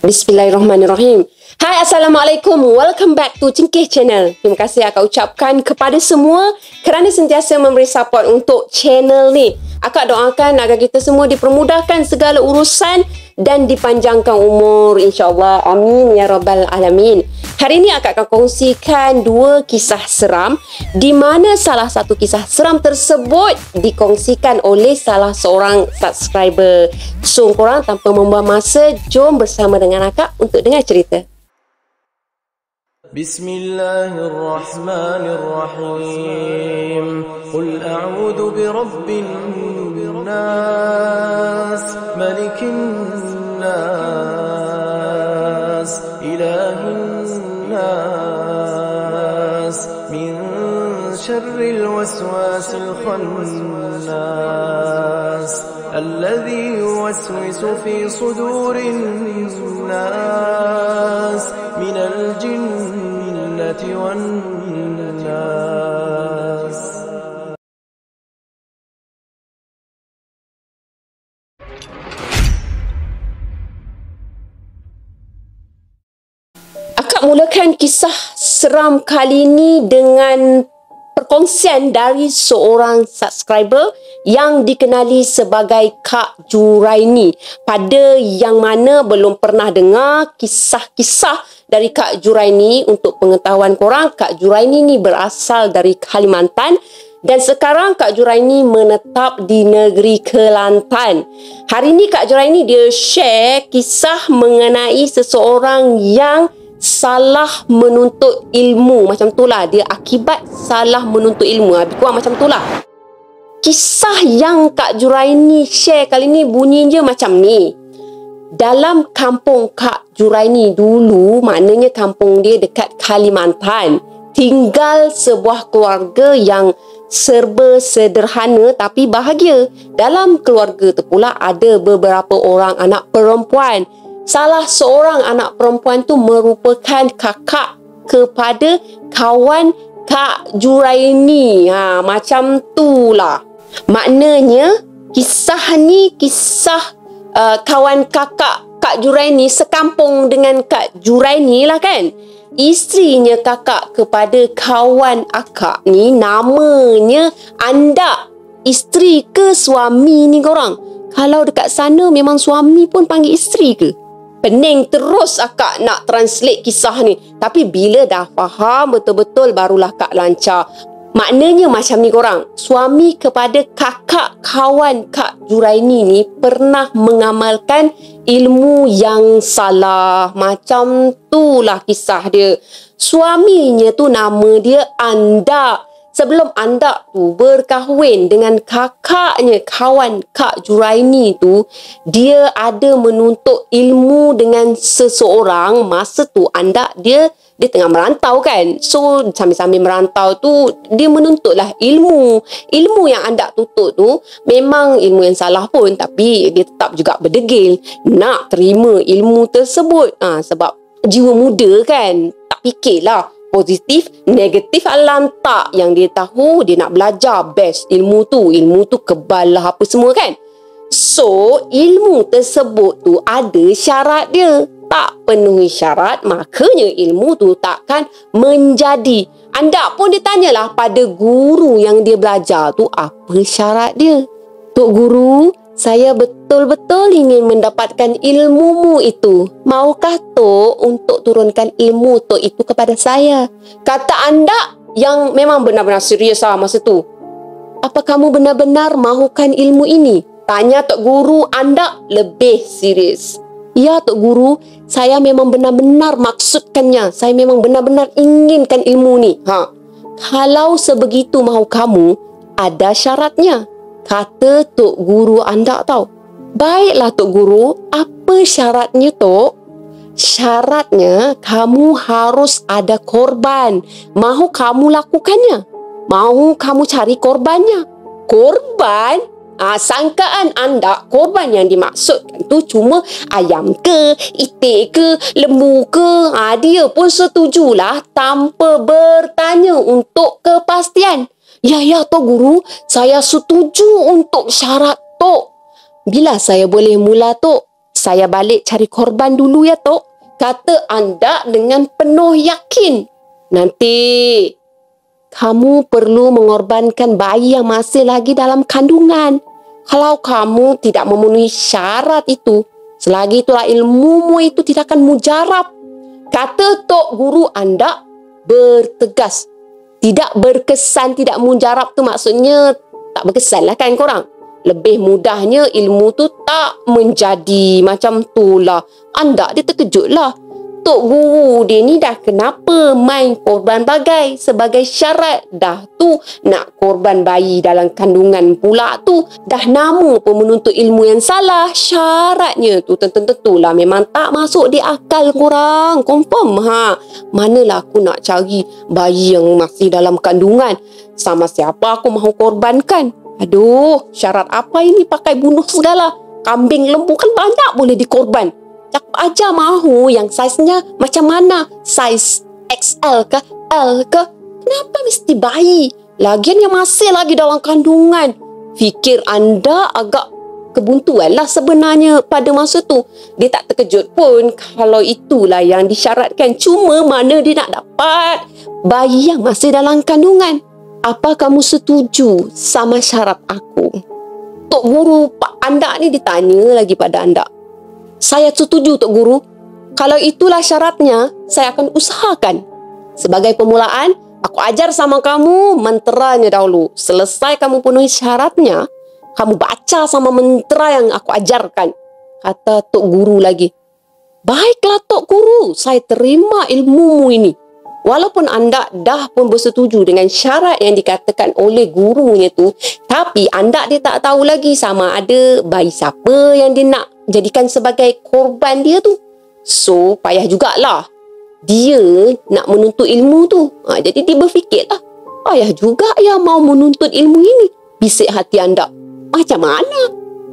Bismillahirrahmanirrahim. Hai, Assalamualaikum. Welcome back to Cengkeh Channel. Terima kasih akak ucapkan kepada semua kerana sentiasa memberi support untuk channel ni. Akak doakan agar kita semua dipermudahkan segala urusan dan dipanjangkan umur, insyaAllah. Amin ya rabbal alamin. Hari ini akak akan kongsikan dua kisah seram, di mana salah satu kisah seram tersebut dikongsikan oleh salah seorang subscriber. So, korang tanpa membuang masa, jom bersama dengan akak untuk dengar cerita. Bismillahirrahmanirrahim. Qul a'udhu birabbin nas, malikin nas, ilahin nas, min syarril waswasil khannas, alladhi yuwaswisu fi sudurin nas, minal jinnati wan nas. Akak mulakan kisah seram kali ini dengan perkongsian dari seorang subscriber yang dikenali sebagai Kak Juraini. Pada yang mana belum pernah dengar kisah-kisah dari Kak Juraini, untuk pengetahuan korang, Kak Juraini ni berasal dari Kalimantan dan sekarang Kak Juraini menetap di negeri Kelantan. Hari ni Kak Juraini dia share kisah mengenai seseorang yang salah menuntut ilmu. Macam tu lah, dia akibat salah menuntut ilmu. Habis kurang macam tu lah. Kisah yang Kak Juraini share kali ni bunyinya macam ni. Dalam kampung Kak Juraini dulu, maknanya kampung dia dekat Kalimantan, tinggal sebuah keluarga yang serba sederhana tapi bahagia. Dalam keluarga tu pula ada beberapa orang anak perempuan. Salah seorang anak perempuan tu merupakan kakak kepada kawan Kak Juraini. Macam tu lah. Maknanya kisah ni kisah kawan kakak Kak Juraini sekampung dengan Kak Juraini lah kan. Isterinya kakak kepada kawan akak ni namanya Anda. Isteri ke suami ni korang? Kalau dekat sana memang suami pun panggil isteri ke? Pening terus akak nak translate kisah ni. Tapi bila dah faham betul-betul barulah kak lancar. Maknanya macam ni korang. Suami kepada kakak kawan Kak Juraini ni pernah mengamalkan ilmu yang salah. Macam tu lah kisah dia. Suaminya tu nama dia Anda. Sebelum Anda tu berkahwin dengan kakaknya kawan Kak Juraini tu, dia ada menuntut ilmu dengan seseorang. Masa tu Anda dia tengah merantau kan. So sambil-sambil merantau tu dia menuntutlah ilmu. Ilmu yang Anda tuntut tu memang ilmu yang salah pun, tapi dia tetap juga berdegil nak terima ilmu tersebut. Sebab jiwa muda kan, tak fikirlah positif, negatif, lantak. Yang dia tahu, dia nak belajar best ilmu tu kebal lah apa semua kan. So, ilmu tersebut tu ada syarat dia. Tak penuhi syarat, makanya ilmu tu takkan menjadi. Anda pun dia tanyalah pada guru yang dia belajar tu, apa syarat dia? Tok Guru, saya betul-betul ingin mendapatkan ilmumu itu. Maukah Tok untuk turunkan ilmu Tok itu kepada saya? Kata Anda yang memang benar-benar serius masa tu. Apa kamu benar-benar mahukan ilmu ini? Tanya Tok Guru Anda lebih serius. Ya Tok Guru, saya memang benar-benar maksudkannya. Saya memang benar-benar inginkan ilmu ni. Kalau sebegitu mahu kamu, ada syaratnya. Kata Tok Guru Anda tahu. Baiklah Tok Guru, apa syaratnya Tok? Syaratnya kamu harus ada korban. Mahu kamu lakukannya? Mahu kamu cari korbannya? Korban? Sangkaan Anda korban yang dimaksudkan tu cuma ayam ke, itik ke, lembu ke. Dia pun setujulah tanpa bertanya untuk kepastian. Ya Tok Guru, saya setuju untuk syarat Tok. Bila saya boleh mula Tok? saya balik cari korban dulu ya, Tok. Kata Anda dengan penuh yakin. Nanti kamu perlu mengorbankan bayi yang masih lagi dalam kandungan. Kalau kamu tidak memenuhi syarat itu, selagi itulah ilmumu itu tidak akan mujarab. Kata Tok Guru Anda bertegas. Tidak berkesan, tidak mujarab tu maksudnya tak berkesan lah kan korang. Lebih mudahnya ilmu tu tak menjadi macam tu lah. Anda dia terkejut lah. Tok Guru dia ni dah kenapa main korban bagai sebagai syarat. Dah tu nak korban bayi dalam kandungan pula tu. Dah nama pun menuntut ilmu yang salah. Syaratnya tu tentu-tentulah memang tak masuk di akal korang. Confirm ha. Manalah aku nak cari bayi yang masih dalam kandungan. Sama siapa aku mahu korbankan. Aduh, syarat apa ini pakai bunuh segala. Kambing lembu kan banyak boleh dikorban. Cakap aja mahu yang saiznya macam mana? Saiz XL ke L ke? Kenapa mesti bayi? Lagian yang masih lagi dalam kandungan. Fikir Anda agak kebuntuan lah sebenarnya pada masa tu. Dia tak terkejut pun kalau itulah yang disyaratkan. Cuma mana dia nak dapat bayi yang masih dalam kandungan? Apa kamu setuju sama syarat aku? Tok Guru Pak Anda ni ditanya lagi pada Anda. Saya setuju Tok Guru. Kalau itulah syaratnya, saya akan usahakan. Sebagai permulaan, aku ajar sama kamu menteranya dahulu. Selesai kamu penuhi syaratnya, kamu baca sama mentera yang aku ajarkan. Kata Tok Guru lagi. Baiklah Tok Guru, saya terima ilmumu ini. Walaupun Anda dah pun bersetuju dengan syarat yang dikatakan oleh gurunya tu, tapi Anda dia tak tahu lagi sama ada bayi siapa yang dia nak jadikan sebagai korban dia tu. So, payah jugalah dia nak menuntut ilmu tu. Jadi dia berfikirlah, payah juga yang mau menuntut ilmu ini. Bisik hati Anda. Macam mana?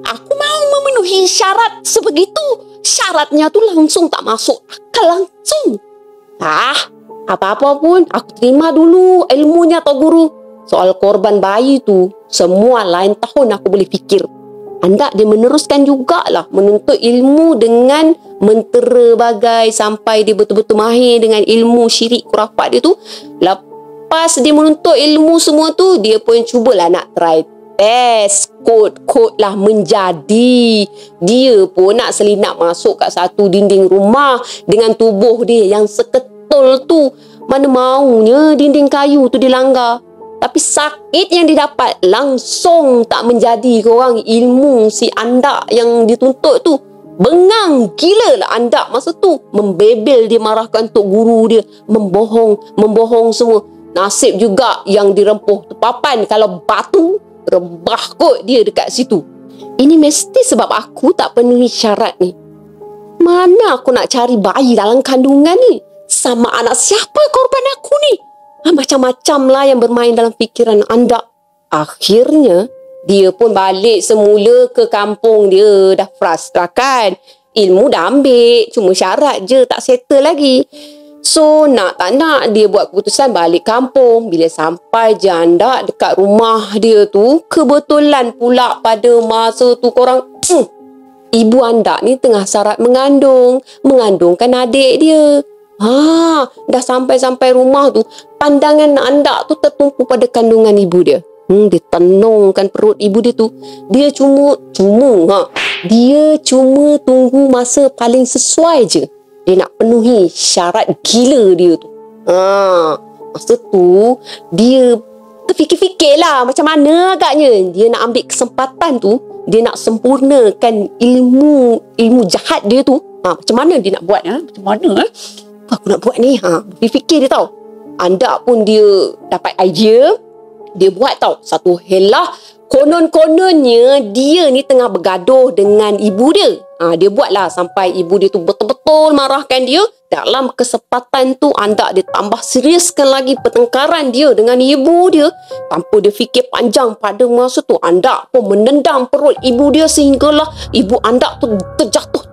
Aku mau memenuhi syarat sebegitu. Syaratnya tu langsung tak masuk akal langsung. Apa-apa pun, aku terima dulu ilmunya Tok Guru. Soal korban bayi tu, semua lain tahun aku boleh fikir. Anda dia meneruskan jugalah menuntut ilmu dengan mentera bagai sampai dia betul-betul mahir dengan ilmu syirik kurafat dia tu. Lepas dia menuntut ilmu semua tu, dia pun cubalah nak try test kod-kod lah menjadi. Dia pun nak selinap masuk kat satu dinding rumah dengan tubuh dia yang seketul tu. Mana maunya dinding kayu tu dilanggar. Tapi sakit yang didapat langsung tak menjadi korang. Ilmu si Anda yang dituntut tu. Bengang gila lah Anda masa tu. Membebel dia marahkan Tok Guru dia. Membohong semua. Nasib juga yang dirempuh tu papan. Kalau batu, rebah kot dia dekat situ. Ini mesti sebab aku tak penuhi syarat ni. Mana aku nak cari bayi dalam kandungan ni? Sama anak siapa korban aku ni? Macam-macam lah yang bermain dalam fikiran Anda. Akhirnya, dia pun balik semula ke kampung dia. Dah frustrat kan? Ilmu dah ambil. Cuma syarat je tak settle lagi. So, nak tak nak dia buat keputusan balik kampung. Bila sampai je Anda dekat rumah dia tu, kebetulan pula pada masa tu korang... Ibu Anda ni tengah syarat mengandungkan adik dia. Dah sampai rumah tu, pandangan Anda tu tertumpu pada kandungan ibu dia. Dia tenungkan perut ibu dia tu. Dia cuma tunggu masa paling sesuai je. Dia nak penuhi syarat gila dia tu. Masa tu, dia terfikir-fikirlah macam mana agaknya dia nak ambil kesempatan tu. Dia nak sempurnakan ilmu jahat dia tu. Macam mana dia nak buat? Macam mana? Aku nak buat ni. Dia fikir dia tahu. Anda pun dia dapat idea. Dia buat tahu satu helah. Konon-kononnya dia ni tengah bergaduh dengan ibu dia. Dia buatlah sampai ibu dia tu betul-betul marahkan dia. Dalam kesempatan tu Anda dia tambah seriuskan lagi pertengkaran dia dengan ibu dia. Tanpa dia fikir panjang pada masa tu, Anda pun menendang perut ibu dia sehinggalah ibu Anda tu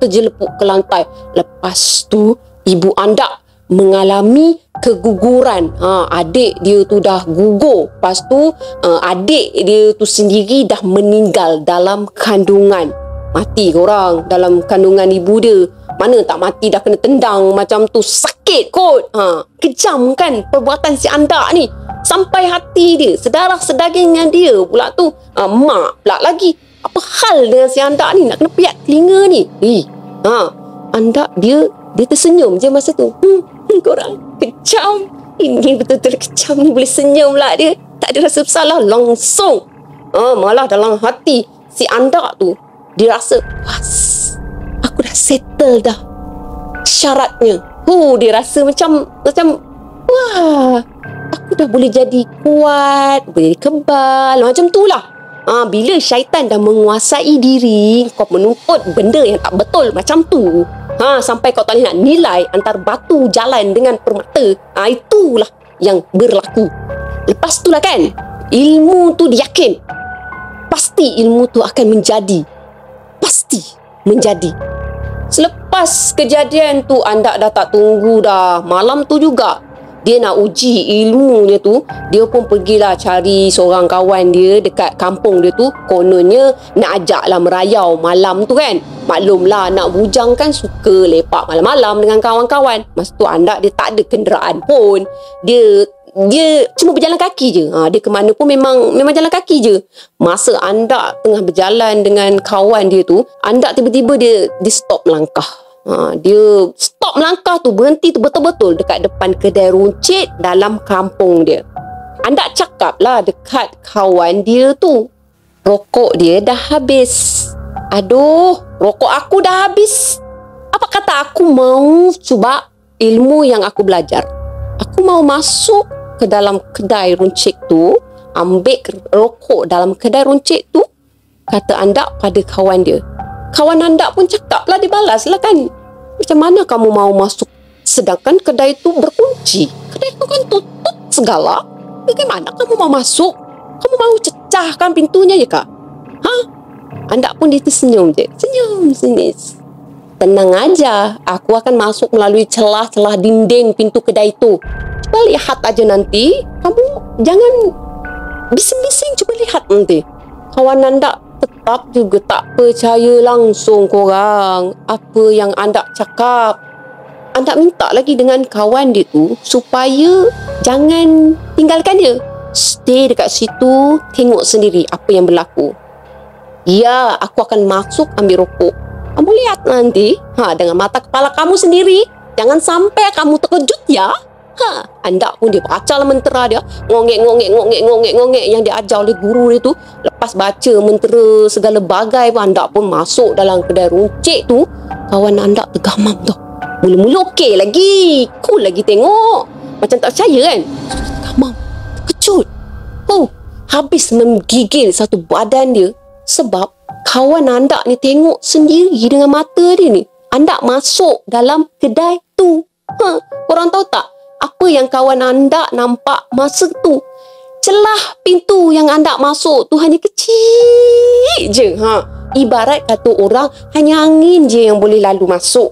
terjelepuk ke lantai. Lepas tu ibu Anda mengalami keguguran. Adik dia tu dah gugur. Lepas tu adik dia tu sendiri dah meninggal dalam kandungan. mati korang dalam kandungan ibu dia. Mana tak mati dah kena tendang macam tu, sakit kot. Kejam kan perbuatan si Andak ni. Sampai hati dia, sedarah sedaging dengan dia pula tu. Mak pula lagi. Apa hal dengan si Andak ni nak kena piat telinga ni? Andak dia tersenyum je masa tu. Korang kejam. Ini betul-betul kejam ni, boleh senyum lah dia. Tak ada rasa bersalah langsung. Malah dalam hati si Andak tu dia rasa puas. Aku dah settle dah syaratnya. Dia rasa macam wah, aku dah boleh jadi kuat, boleh jadi kebal, macam tu lah. Bila syaitan dah menguasai diri, kau menuntut benda yang tak betul macam tu, sampai kau tak boleh nak nilai antara batu jalan dengan permata. Itulah yang berlaku. Lepas tu lah kan, ilmu tu diyakin pasti ilmu tu akan menjadi. Pasti menjadi. Selepas kejadian tu, Andak dah tak tunggu dah. Malam tu juga dia nak uji ilmunya tu, dia pun pergilah cari seorang kawan dia dekat kampung dia tu. Kononnya nak ajaklah merayau malam tu kan. Maklumlah anak bujang kan suka lepak malam-malam dengan kawan-kawan. Masa tu Andak dia tak ada kenderaan pun. Dia cuma berjalan kaki je. Dia ke mana pun memang jalan kaki je. Masa Andak tengah berjalan dengan kawan dia tu, Andak tiba-tiba dia stop melangkah. Dia stop melangkah tu, berhenti tu betul-betul dekat depan kedai runcit dalam kampung dia. Andak cakap lah dekat kawan dia tu, rokok dia dah habis. Aduh, rokok aku dah habis. Apa kata aku mau cuba ilmu yang aku belajar. Aku mau masuk ke dalam kedai runcit tu, ambil rokok dalam kedai runcit tu, kata Andak pada kawan dia. Kawan Andak pun cakap lah, dia balas lah kan, macam mana kamu mau masuk sedangkan kedai tu berkunci? Kedai tu kan tutup segala. Bagaimana kamu mau masuk? Kamu mau cecahkan pintunya je kak? Andak pun dia tersenyum je. Senyum sini. Tenang aja, aku akan masuk melalui celah-celah dinding pintu kedai tu. Cuba lihat aja nanti. Kamu jangan bising-bising, cuba lihat nanti. Kawan Andak tetap juga tak percaya langsung korang apa yang Andak cakap. Andak minta lagi dengan kawan dia tu supaya jangan tinggalkan dia. Stay dekat situ, tengok sendiri apa yang berlaku. Ya, aku akan masuk ambil rokok. Kamu lihat nanti, dengan mata kepala kamu sendiri. Jangan sampai kamu terkejut ya. Andak pun dia baca lah mentera dia. Ngongek yang dia ajar oleh guru dia tu. Lepas baca mentera segala bagai pun, Andak pun masuk dalam kedai runcit tu. Kawan Andak tergamam tu. Mula-mula okey lagi, cool lagi tengok. Macam tak percaya kan. Tergamam, terkejut. Habis menggigil satu badan dia. Sebab kawan Andak ni tengok sendiri dengan mata dia ni. Andak masuk dalam kedai tu. Korang tahu tak apa yang kawan Andak nampak masa tu? Celah pintu yang Andak masuk tu hanya kecil je. Ibarat kata orang hanya angin je yang boleh lalu masuk.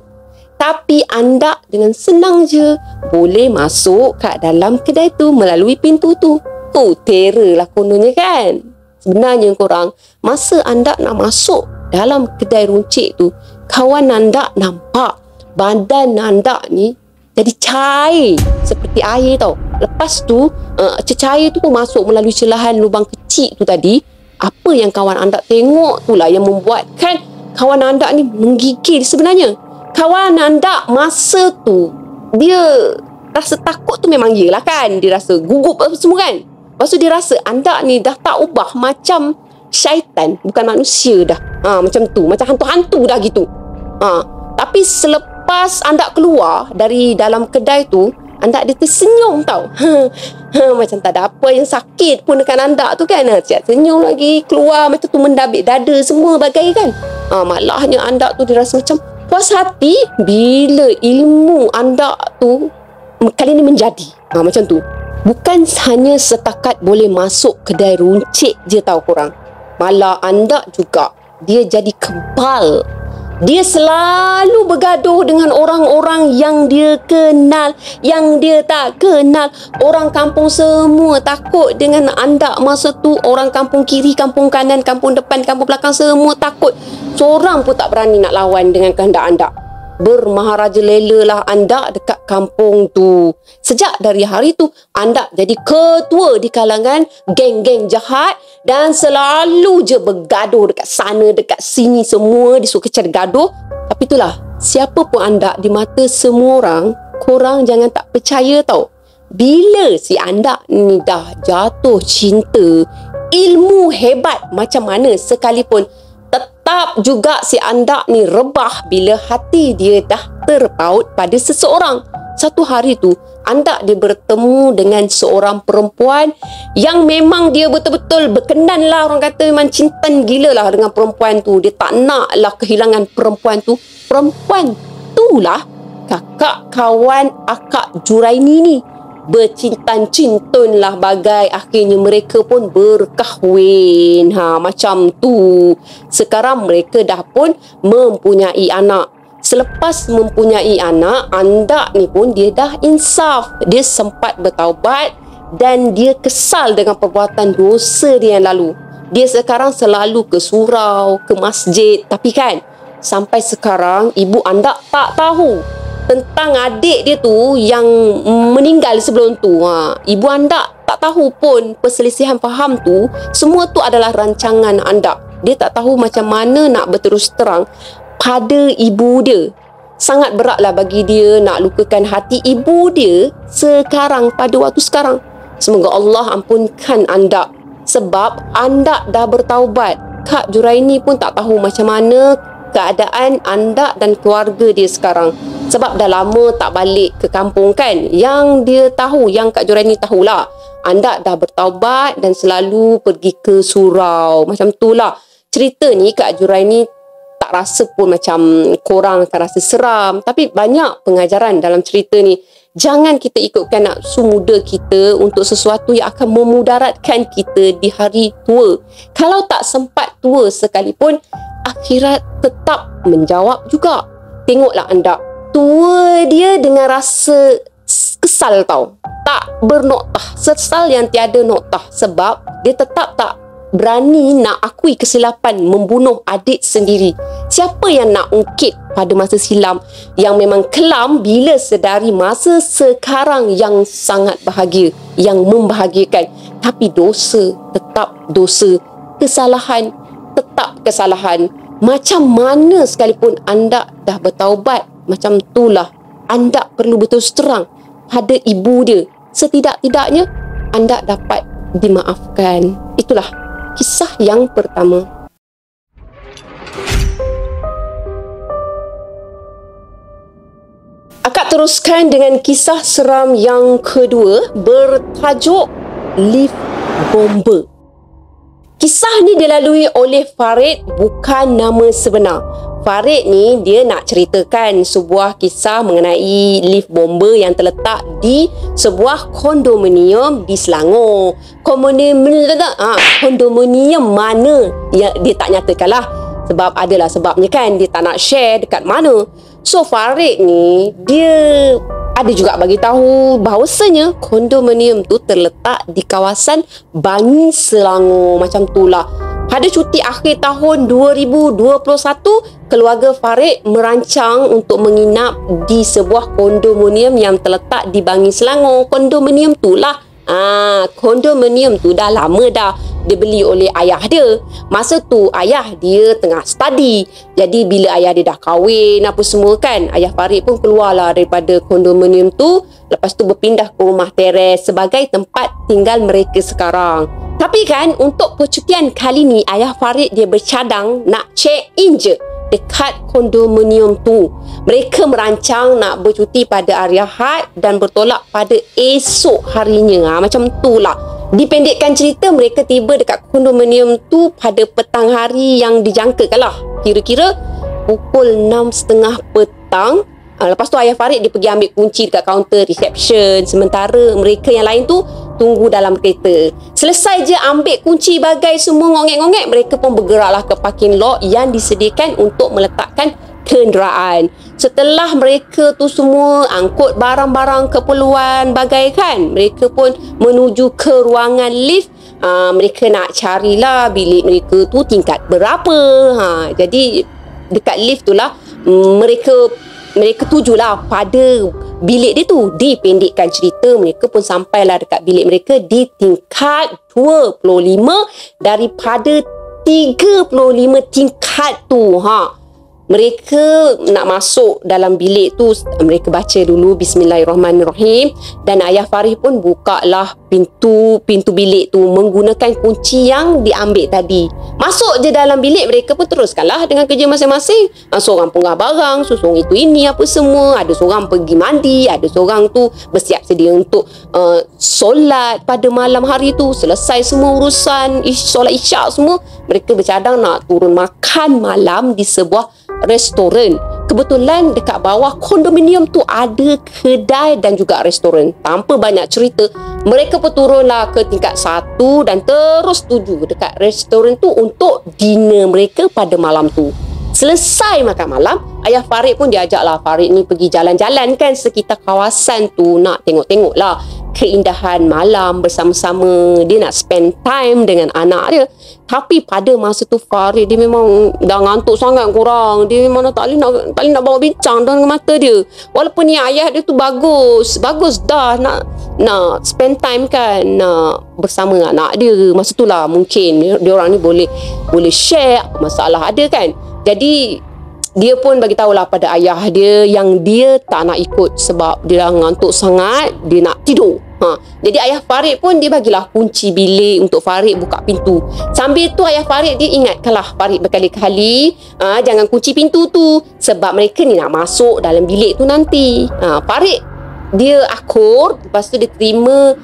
Tapi Andak dengan senang je boleh masuk kat dalam kedai tu melalui pintu tu. Terror lah kononnya kan. Sebenarnya korang, masa Andak nak masuk dalam kedai runcit tu, kawan Andak nampak badan Andak ni jadi cair seperti air tau. Lepas tu cecair tu pun masuk melalui celahan lubang kecil tu tadi. Apa yang kawan Andak tengok tu lah yang membuatkan kawan Andak ni menggigil sebenarnya. Kawan Andak masa tu dia rasa takut tu memang iyalah kan. Dia rasa gugup apa semua kan. Lepas tu dia rasa Andak ni dah tak ubah macam syaitan, bukan manusia dah. Macam tu, macam hantu-hantu dah gitu. Tapi selepas Andak keluar dari dalam kedai tu, Andak dia tersenyum tau. Macam tak ada apa yang sakit pun dekat Andak tu kan. Siap senyum lagi, keluar macam tu mendabik dada semua bagai kan. Malahnya Andak tu dia rasa macam puas hati bila ilmu Andak tu kali ni menjadi. Macam tu. Bukan hanya setakat boleh masuk kedai runcit je tau korang. Malah Andak juga dia jadi kebal. Dia selalu bergaduh dengan orang-orang yang dia kenal, yang dia tak kenal. Orang kampung semua takut dengan Andak masa tu. Orang kampung kiri, kampung kanan, kampung depan, kampung belakang semua takut. Seorang pun tak berani nak lawan dengan kehendak Andak. Bermaharaja lela lah Andak dekat kampung tu. Sejak dari hari tu, Andak jadi ketua di kalangan geng-geng jahat dan selalu je bergaduh dekat sana, dekat sini. Semua disuka cari gaduh. Tapi itulah, siapa pun Andak di mata semua orang, korang jangan tak percaya tau. Bila si Andak ni dah jatuh cinta, ilmu hebat macam mana sekalipun, tetap juga si Andak ni rebah bila hati dia dah terpaut pada seseorang. Satu hari tu, Andak dia bertemu dengan seorang perempuan yang memang dia betul-betul berkenan lah. Orang kata memang cinta gila lah dengan perempuan tu. Dia tak nak lah kehilangan perempuan tu. Perempuan tu lah kakak kawan Akak Juraini ni. Bercintan-cintun lah bagai. Akhirnya mereka pun berkahwin. Macam tu. Sekarang mereka dah pun mempunyai anak. Selepas mempunyai anak, Andak ni pun dia dah insaf. Dia sempat bertaubat dan dia kesal dengan perbuatan dosa dia yang lalu. Dia sekarang selalu ke surau, ke masjid. Tapi kan, sampai sekarang ibu Andak tak tahu tentang adik dia tu yang meninggal sebelum tu. Ibu Andak tak tahu pun perselisihan faham tu. Semua tu adalah rancangan Andak. Dia tak tahu macam mana nak berterus terang pada ibu dia. Sangat beratlah bagi dia nak lukakan hati ibu dia sekarang, pada waktu sekarang. Semoga Allah ampunkan Andak. Sebab Andak dah bertaubat. Kak Juraini pun tak tahu macam mana keadaan Andak dan keluarga dia sekarang. Sebab dah lama tak balik ke kampung kan. Yang dia tahu, yang Kak Juraini tahulah, Andak dah bertaubat dan selalu pergi ke surau. Macam tu lah cerita ni. Kak Juraini tak rasa pun macam korang akan rasa seram. Tapi banyak pengajaran dalam cerita ni. Jangan kita ikutkan nafsu muda kita untuk sesuatu yang akan memudaratkan kita di hari tua. Kalau tak sempat tua sekalipun, akhirat tetap menjawab juga. Tengoklah Andak, tua dia dengan rasa kesal tau. Tak bernoktah, sesal yang tiada noktah. Sebab dia tetap tak berani nak akui kesilapan membunuh adik sendiri. Siapa yang nak ungkit pada masa silam yang memang kelam bila sedari masa sekarang yang sangat bahagia, yang membahagiakan. Tapi dosa tetap dosa, kesalahan tetap kesalahan. Macam mana sekalipun Andak dah bertaubat, macam itulah Andak perlu berterus terang pada ibu dia. Setidak-tidaknya Andak dapat dimaafkan. Itulah kisah yang pertama. Akak teruskan dengan kisah seram yang kedua bertajuk Lift Bomber. Kisah ni dilalui oleh Farid, bukan nama sebenar. Farid ni dia nak ceritakan sebuah kisah mengenai lift bomber yang terletak di sebuah kondominium di Selangor. Kondominium mana ya, dia tak nyatakan lah. Sebab adalah sebabnya kan, dia tak nak share dekat mana. So Farid ni dia ada juga bagi tahu bahawasanya kondominium tu terletak di kawasan Bangi Selangor. Macam tu lah. Pada cuti akhir tahun 2021, keluarga Farid merancang untuk menginap di sebuah kondominium yang terletak di Bangi Selangor. Kondominium tu lah, kondominium tu dah lama dah dibeli oleh ayah dia. Masa tu ayah dia tengah study. Jadi bila ayah dia dah kahwin apa semua kan, ayah Farid pun keluarlah daripada kondominium tu. Lepas tu berpindah ke rumah teres sebagai tempat tinggal mereka sekarang. Tapi kan untuk percutian kali ni, ayah Farid dia bercadang nak check-in je dekat kondominium tu. Mereka merancang nak bercuti pada hari Ahad dan bertolak pada esok harinya. Macam tu lah. Dipendekkan cerita, mereka tiba dekat kondominium tu pada petang hari yang dijangkakan lah. Kira-kira pukul 6.30 petang. Lepas tu ayah Farid dia pergi ambil kunci dekat kaunter reception. Sementara mereka yang lain tu tunggu dalam kereta. Selesai je ambil kunci bagai semua ngongek-ngongek, mereka pun bergeraklah ke parking lot yang disediakan untuk meletakkan kenderaan. Setelah mereka tu semua angkut barang-barang keperluan bagaikan, mereka pun menuju ke ruangan lift. Mereka nak carilah bilik mereka tu tingkat berapa. Jadi dekat lift tu lah mereka tujulah pada bilik dia tu. Dipendekkan cerita, mereka pun sampailah dekat bilik mereka di tingkat 25 daripada 35 tingkat tu. Mereka nak masuk dalam bilik tu, mereka baca dulu Bismillahirrahmanirrahim, dan ayah Faris pun bukalah pintu bilik tu menggunakan kunci yang diambil tadi. Masuk je dalam bilik, mereka pun teruskanlah dengan kerja masing-masing. Seorang penggah barang, seorang itu ini apa semua, ada seorang pergi mandi, ada seorang tu bersiap sedia untuk solat pada malam hari tu. Selesai semua urusan solat isyak semua, mereka bercadang nak turun makan malam di sebuah restoran. Kebetulan dekat bawah kondominium tu ada kedai dan juga restoran. Tanpa banyak cerita, mereka pun turunlah ke tingkat 1 dan terus tuju dekat restoran tu untuk dinner mereka pada malam tu. Selesai makan malam, ayah Farid pun diajaklah Farid ni pergi jalan-jalan kan sekitar kawasan tu, nak tengok-tengok lah keindahan malam bersama-sama. Dia nak spend time dengan anak dia. Tapi pada masa tu Farid dia memang dah ngantuk sangat korang. Dia memang tak boleh nak bawa bincang dengan mata dia. Walaupun ni ayah dia tu bagus dah nak spend time kan, nak bersama anak dia. Masa tu lah mungkin dia orang ni boleh share apa masalah ada kan. Jadi dia pun bagi tahulah pada ayah dia yang dia tak nak ikut sebab dia dah ngantuk sangat, dia nak tidur. Jadi ayah Farid pun dia bagilah kunci bilik untuk Farid buka pintu. Sambil tu ayah Farid dia ingatkanlah Farid berkali-kali, jangan kunci pintu tu sebab mereka ni nak masuk dalam bilik tu nanti. Farid dia akur, lepas tu dia terima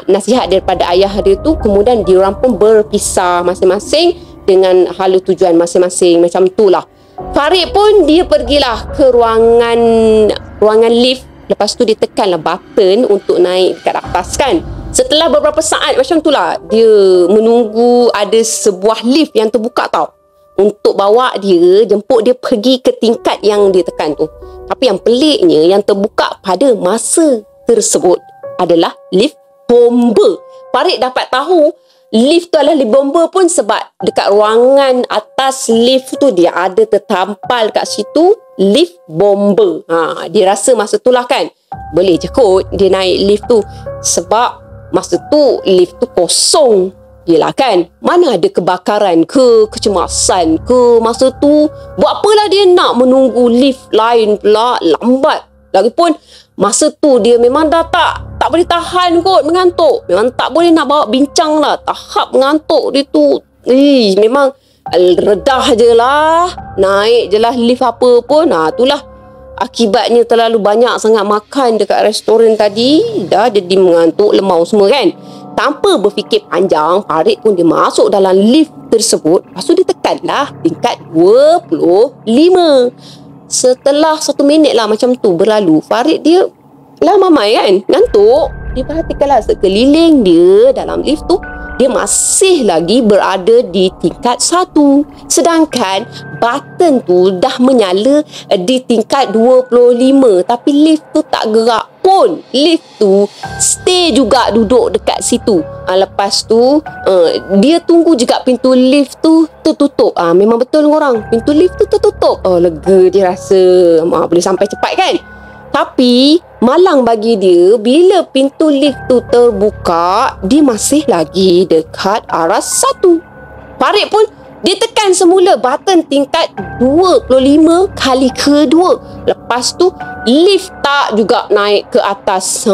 nasihat daripada ayah dia tu. Kemudian diorang pun berpisah masing-masing dengan hala tujuan masing-masing, macam tu lah. Farid pun dia pergilah ke ruangan lift. Lepas tu dia tekanlah button untuk naik dekat atas kan. Setelah beberapa saat macam tu lah, dia menunggu ada sebuah lift yang terbuka tau, untuk bawa dia, jemput dia pergi ke tingkat yang dia tekan tu. Tapi yang peliknya, yang terbuka pada masa tersebut adalah lift bomba. Farid dapat tahu lift tu adalah lift bomba pun sebab dekat ruangan atas lift tu dia ada tertampal kat situ lift bomba. Dia rasa masa tu lah kan, boleh je kot dia naik lift tu sebab masa tu lift tu kosong. Yelah kan, mana ada kebakaran ke kecemasan ke masa tu. Buat apalah dia nak menunggu lift lain pula, lambat. Lagipun masa tu dia memang dah tak boleh tahan kot mengantuk. Memang tak boleh nak bawa bincang lah. Tahap mengantuk dia tu memang redah je lah, naik je lah lift apa pun. Itulah akibatnya terlalu banyak sangat makan dekat restoran tadi, dah jadi mengantuk, lemau semua kan. Tanpa berfikir panjang, Farid pun dia masuk dalam lift tersebut. Lepas tu dia tekanlah tingkat 25. Setelah 1 minit lah macam tu berlalu, Farid dia lah mamai kan, ngantuk. Dia perhatikanlah sekeliling dia dalam lift tu, dia masih lagi berada di tingkat 1. Sedangkan button tu dah menyala di tingkat 25. Tapi lift tu tak gerak pun. Lift tu stay juga duduk dekat situ. Lepas tu dia tunggu juga pintu lift tu tertutup. Memang betul orang, pintu lift tu tertutup. Lega dia rasa, boleh sampai cepat kan. Tapi malang bagi dia, bila pintu lift tu terbuka, dia masih lagi dekat arah 1. Farid pun dia tekan semula button tingkat 25 kali kedua. Lepas tu lift tak juga naik ke atas.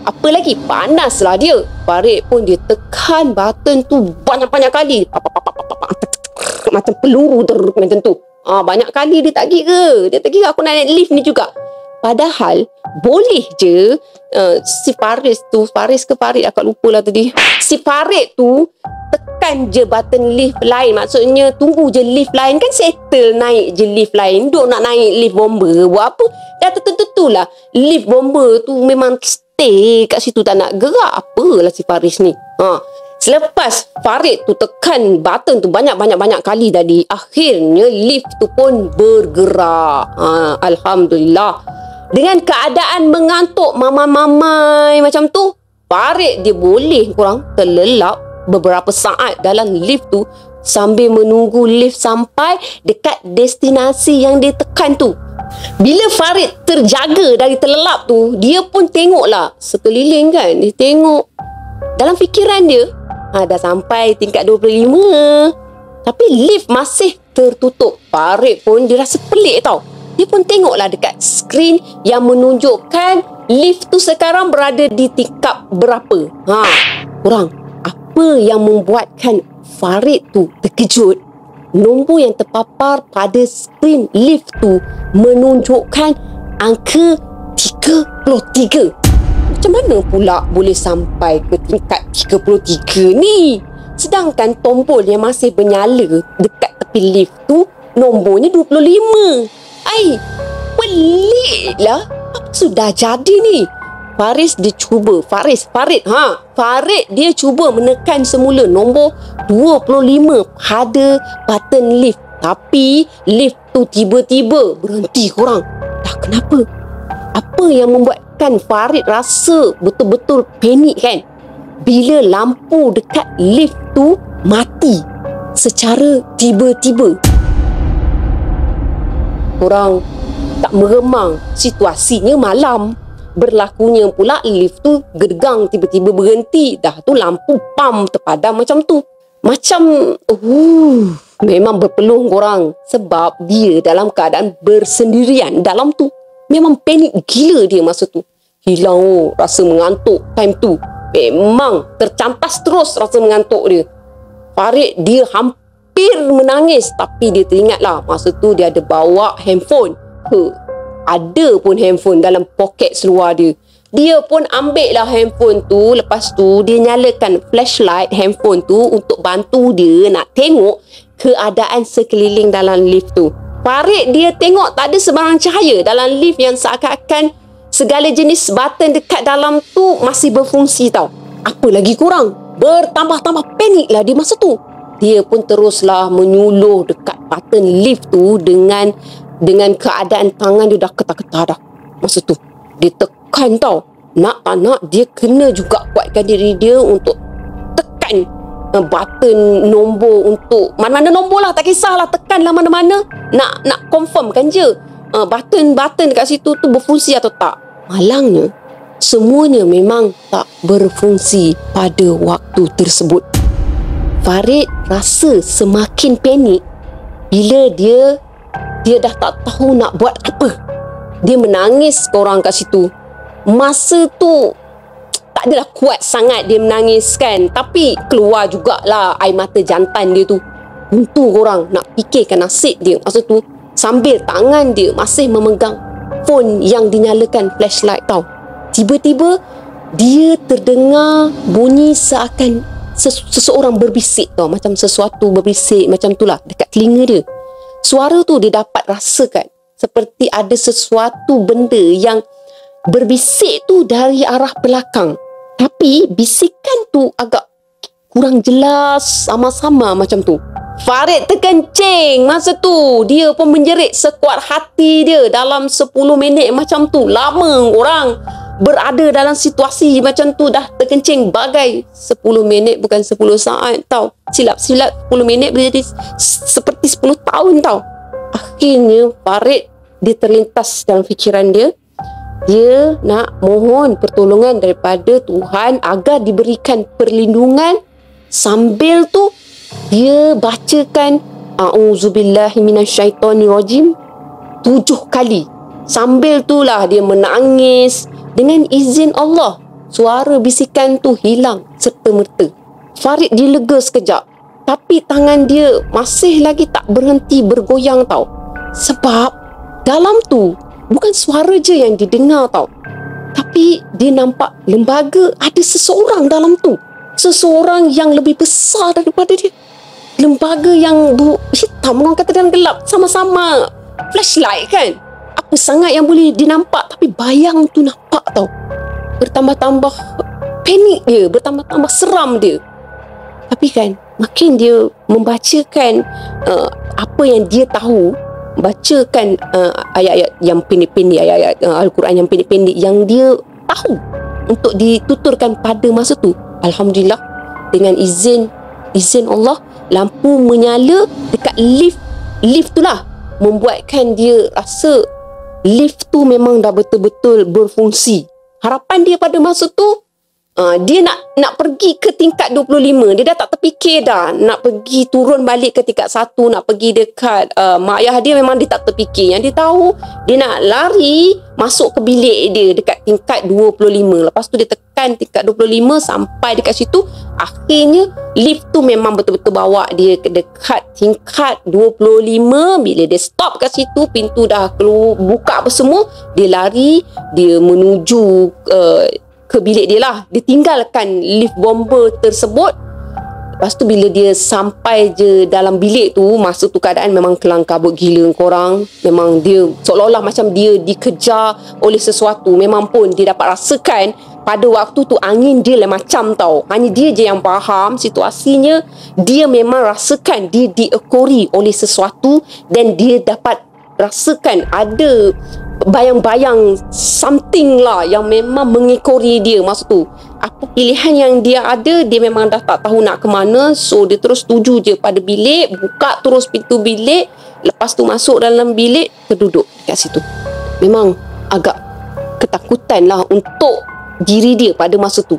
Apa lagi, panaslah dia. Farid pun dia tekan button tu banyak-banyak kali, macam peluru macam tu. Banyak kali dia tak kira. Dia tak kira aku nak naik lift ni juga. Padahal boleh je si Faris tu, Faris ke Farid, akak lupa lah tadi. Si Farid tu tekan je button lift lain. Maksudnya tunggu je lift lain kan, settle naik je lift lain. Duk nak naik lift bomba, buat apa? Dah tentu lah lift bomba tu memang letih kat situ, tak nak gerak. Apalah si Faris ni. Selepas Farid tu tekan button tu banyak kali tadi, akhirnya lift tu pun bergerak. Alhamdulillah. Dengan keadaan mengantuk mamai macam tu, Farid dia boleh kurang terlelap beberapa saat dalam lift tu sambil menunggu lift sampai dekat destinasi yang dia tekan tu. Bila Farid terjaga dari terlelap tu, dia pun tengoklah sekeliling kan. Dia tengok dalam fikiran dia, dah sampai tingkat 25. Tapi lift masih tertutup. Farid pun dia rasa pelik tau. Dia pun tengoklah dekat skrin yang menunjukkan lift tu sekarang berada di tingkap berapa. Korang, apa yang membuatkan Farid tu terkejut? Nombor yang terpapar pada skrin lift tu menunjukkan angka 33. Macam mana pula boleh sampai ke tingkat 33 ni? Sedangkan tombol yang masih bernyala dekat tepi lift tu nombornya 25. Peliklah. Apa sudah jadi ni? Farid dia cuba menekan semula nombor 25 pada button lift. Tapi lift tu tiba-tiba berhenti korang. Dah kenapa? Apa yang membuatkan Farid rasa betul-betul panik kan? Bila lampu dekat lift tu mati secara tiba-tiba. Korang tak meremang, situasinya malam. Berlakunya pula lift tu gergang tiba-tiba berhenti. Dah tu lampu pam terpadam macam tu. Macam memang berpeluh korang. Sebab dia dalam keadaan bersendirian dalam tu. Memang panik gila dia masa tu. Hilang rasa mengantuk time tu. Memang tercantas terus rasa mengantuk dia. Farid dia hampir menangis. Tapi dia teringatlah masa tu dia ada bawa handphone. Ada pun handphone dalam poket seluar dia. Dia pun ambil lah handphone tu. Lepas tu dia nyalakan flashlight handphone tu untuk bantu dia nak tengok keadaan sekeliling dalam lift tu. Farid dia tengok tak ada sebarang cahaya dalam lift yang seakan-akan segala jenis button dekat dalam tu masih berfungsi tau. Apa lagi kurang? Bertambah-tambah panik lah di masa tu. Dia pun teruslah menyuluh dekat button lift tu dengan keadaan tangan dia dah ketar-ketar dah. Masa tu dia tekan tau. Nak tak nak dia kena juga kuatkan diri dia untuk tekan button nombor untuk mana-mana nombor lah, tak kisahlah, tekanlah mana-mana. Nak confirmkan je button dekat situ tu berfungsi atau tak. Malangnya semuanya memang tak berfungsi pada waktu tersebut. Farid rasa semakin panik bila dia dah tak tahu nak buat apa. Dia menangis korang kat situ. Masa tu tak adalah kuat sangat dia menangis kan. Tapi keluar jugalah air mata jantan dia tu. Untuk korang nak fikirkan nasib dia masa tu. Sambil tangan dia masih memegang phone yang dinyalakan flashlight tau. Tiba-tiba dia terdengar bunyi seakan seseorang berbisik tau. Macam sesuatu berbisik macam tu lah dekat telinga dia. Suara tu dia dapat rasakan seperti ada sesuatu benda yang berbisik tu dari arah belakang. Tapi bisikan tu agak kurang jelas sama-sama macam tu. Farid terkencing masa tu. Dia pun menjerit sekuat hati dia dalam 10 minit macam tu. Lama orang berada dalam situasi macam tu dah terkencing bagai 10 minit bukan 10 saat tau. Silap-silap 10 minit boleh jadi seperti 10 tahun tau. Akhirnya Farid dia terlintas dalam fikiran dia. Dia nak mohon pertolongan daripada Tuhan agar diberikan perlindungan. Sambil tu dia bacakan A'udzubillahi minasyaitonirrajim 7 kali. Sambil tu lah dia menangis. Dengan izin Allah, suara bisikan tu hilang serta-merta. Farid dilega sekejap. Tapi tangan dia masih lagi tak berhenti bergoyang tau. Sebab dalam tu bukan suara je yang didengar tau. Tapi dia nampak lembaga ada seseorang dalam tu. Seseorang yang lebih besar daripada dia. Lembaga yang hitam, orang kata dalam gelap. Sama-sama flashlight kan. Apa sangat yang boleh dinampak, tapi bayang tu nampak tau. bertambah-tambah panik dia, bertambah-tambah seram dia. Tapi kan makin dia membacakan apa yang dia tahu, bacakan ayat-ayat yang pendek-pendek, ayat-ayat Al-Quran yang pendek-pendek yang dia tahu untuk dituturkan pada masa tu, alhamdulillah, dengan izin Allah, lampu menyala dekat lift tu lah, membuatkan dia rasa lift tu memang dah betul-betul berfungsi. Harapan dia pada masa tu, dia nak pergi ke tingkat 25. Dia dah tak terfikir dah nak pergi turun balik ke tingkat 1, nak pergi dekat mak ayah dia. Memang dia tak terfikir. Yang dia tahu, dia nak lari masuk ke bilik dia dekat tingkat 25. Lepas tu dia tekan tingkat 25, sampai dekat situ. Akhirnya lift tu memang betul-betul bawa dia ke dekat tingkat 25. Bila dia stop kat situ, pintu dah buka apa semua, dia lari, dia menuju ke bilik dia lah. Dia tinggalkan lift bomber tersebut. Lepas tu bila dia sampai je dalam bilik tu, masa tu keadaan memang kelang kabut gila korang. Memang dia seolah-olah macam dia dikejar oleh sesuatu. Memang pun dia dapat rasakan pada waktu tu angin dia lain macam tau. Hanya dia je yang faham situasinya. Dia memang rasakan dia diekori oleh sesuatu, dan dia dapat rasakan ada bayang-bayang something lah yang memang mengekori dia masa tu. Apa pilihan yang dia ada, dia memang dah tak tahu nak ke mana. So dia terus tuju je pada bilik, buka terus pintu bilik, lepas tu masuk dalam bilik, terduduk kat situ. Memang agak ketakutan lah untuk diri dia pada masa tu.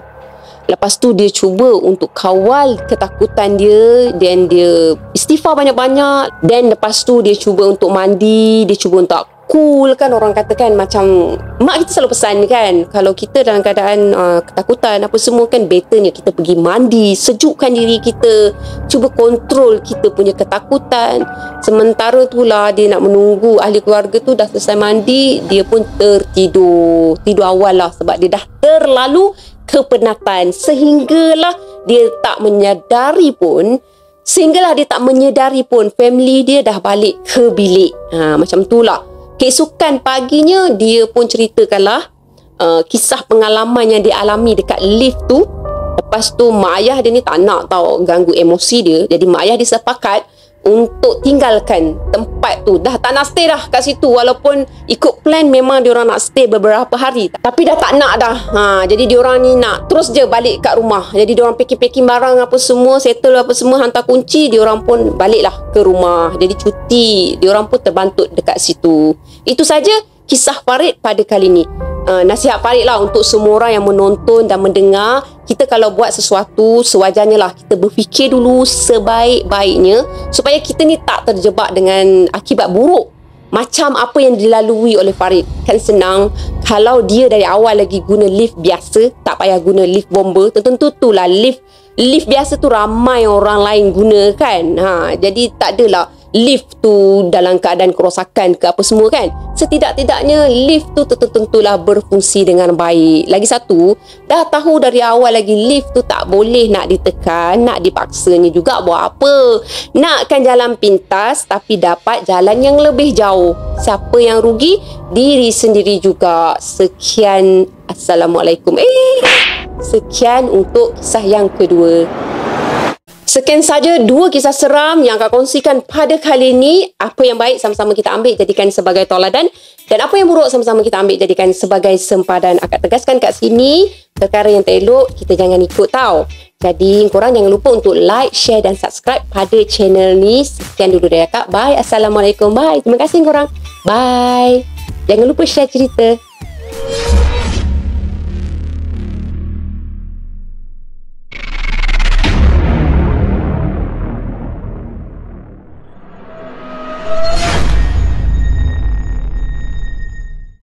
Lepas tu dia cuba untuk kawal ketakutan dia, dan dia istighfar banyak-banyak. Dan lepas tu dia cuba untuk mandi, dia cuba untuk cool kan, orang katakan macam mak kita selalu pesan kan, kalau kita dalam keadaan ketakutan apa semua kan, betternya kita pergi mandi, sejukkan diri kita, cuba kontrol kita punya ketakutan. Sementara tu lah dia nak menunggu ahli keluarga tu dah selesai mandi, dia pun tidur awal lah, sebab dia dah terlalu kepenatan sehinggalah dia tak menyedari pun family dia dah balik ke bilik. Macam tu lah. Keesokan paginya dia pun ceritakanlah kisah pengalaman yang dia alami dekat lift tu. Lepas tu mak ayah dia ni tak nak tahu ganggu emosi dia, jadi mak ayah dia sepakat untuk tinggalkan tempat tu. Dah tak nak stay dah kat situ. Walaupun ikut plan memang diorang nak stay beberapa hari, tapi dah tak nak dah. Jadi diorang ni nak terus je balik kat rumah. Jadi diorang packing barang apa semua, settle apa semua, hantar kunci, diorang pun baliklah ke rumah. Jadi cuti, diorang pun terbantut dekat situ. Itu saja kisah Farid pada kali ni. Nasihat Farid lah untuk semua orang yang menonton dan mendengar. Kita kalau buat sesuatu, sewajarnya lah kita berfikir dulu sebaik-baiknya, supaya kita ni tak terjebak dengan akibat buruk macam apa yang dilalui oleh Farid. Kan senang kalau dia dari awal lagi guna lift biasa, tak payah guna lift bomber. Tentu tu lah lift biasa tu ramai orang lain guna kan. Jadi tak adalah lift tu dalam keadaan kerosakan ke apa semua kan. Setidak-tidaknya lift tu tentulah berfungsi dengan baik. Lagi satu, dah tahu dari awal lagi lift tu tak boleh nak ditekan, nak dipaksanya juga buat apa. Nakkan jalan pintas tapi dapat jalan yang lebih jauh. Siapa yang rugi? Diri sendiri juga. Sekian, Assalamualaikum. Sekian untuk kisah yang kedua. Sekian saja 2 kisah seram yang akan kongsikan pada kali ini. Apa yang baik sama-sama kita ambil jadikan sebagai tauladan, dan apa yang buruk sama-sama kita ambil jadikan sebagai sempadan. Akak tegaskan kat sini, perkara yang tak elok kita jangan ikut tau. Jadi korang jangan lupa untuk like, share dan subscribe pada channel ni. Sekian dulu dari akak. Bye. Assalamualaikum. Bye. Terima kasih korang. Bye. Jangan lupa share cerita.